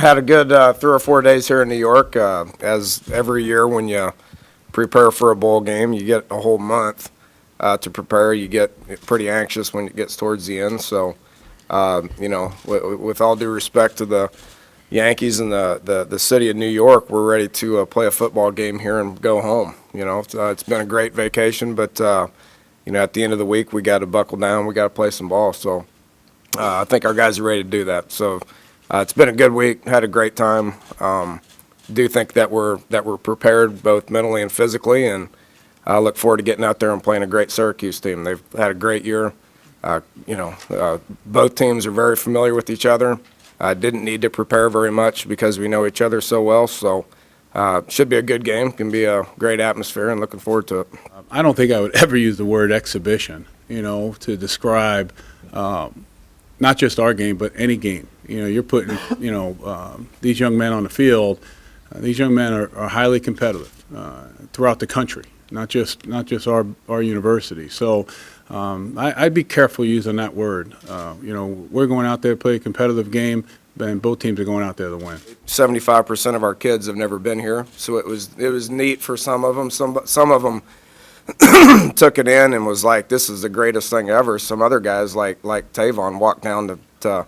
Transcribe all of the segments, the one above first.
had a good 3 or 4 days here in New York. As every year when you prepare for a bowl game, you get a whole month to prepare. You get pretty anxious when it gets towards the end. So, with all due respect to the Yankees and the city of New York, we're ready to play a football game here and go home. It's been a great vacation, but at the end of the week, we got to buckle down. We got to play some ball. So I think our guys are ready to do that. So it's been a good week. Had a great time. Do think that we're prepared both mentally and physically, and I look forward to getting out there and playing a great Syracuse team. They've had a great year. Both teams are very familiar with each other. Didn't need to prepare very much because we know each other so well. So should be a good game. Can be a great atmosphere, and looking forward to it. I don't think I would ever use the word exhibition, to describe not just our game, but any game. You're putting, these young men on the field. These young men are highly competitive throughout the country, not just our university. So I'd be careful using that word. We're going out there to play a competitive game, and both teams are going out there to win. 75% of our kids have never been here, so it was neat for some of them. Some of them took it in and was like, "This is the greatest thing ever." Some other guys, like Tavon, walked down to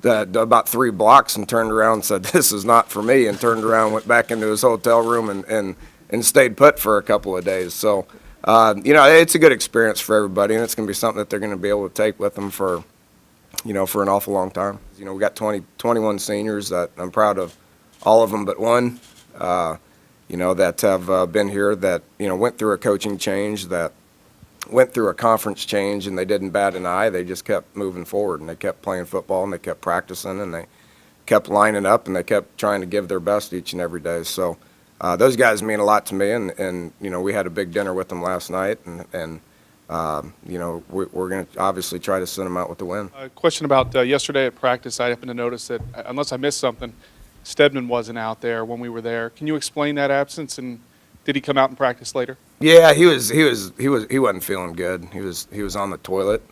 about 3 blocks and turned around and said, "This is not for me," and turned around, went back into his hotel room and stayed put for a couple of days. So, it's a good experience for everybody, and it's going to be something that they're going to be able to take with them for an awful long time. We got 21 seniors that I'm proud of, all of them but one, that have been here that, went through a coaching change, that went through a conference change, and they didn't bat an eye. They just kept moving forward, and they kept playing football, and they kept practicing, and they kept lining up, and they kept trying to give their best each and every day. So those guys mean a lot to me, and we had a big dinner with them last night, and we're going to obviously try to send them out with the win. A question about yesterday at practice. I happened to notice that, unless I missed something, Stedman wasn't out there when we were there. Can you explain that absence, and did he come out and practice later? Yeah, he wasn't feeling good. He was on the toilet,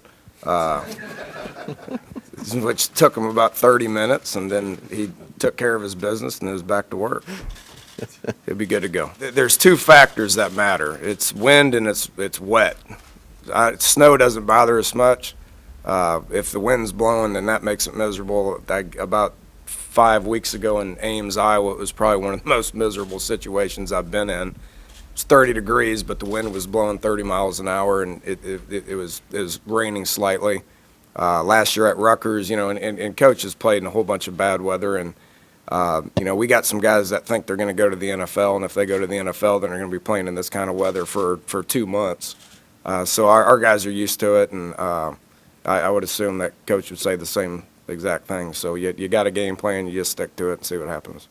which took him about 30 minutes, and then he took care of his business and was back to work. He'll be good to go. There's 2 factors that matter. It's wind and it's wet. Snow doesn't bother us much. If the wind's blowing, then that makes it miserable. About 5 weeks ago in Ames, Iowa, it was probably one of the most miserable situations I've been in. It's 30 degrees, but the wind was blowing 30 miles an hour, and it was raining slightly. Last year at Rutgers, and coaches played in a whole bunch of bad weather, and we got some guys that think they're going to go to the NFL, and if they go to the NFL, then they're going to be playing in this kind of weather for 2 months. So our guys are used to it, and I would assume that coach would say the same exact thing. So you got a game plan, you just stick to it and see what happens.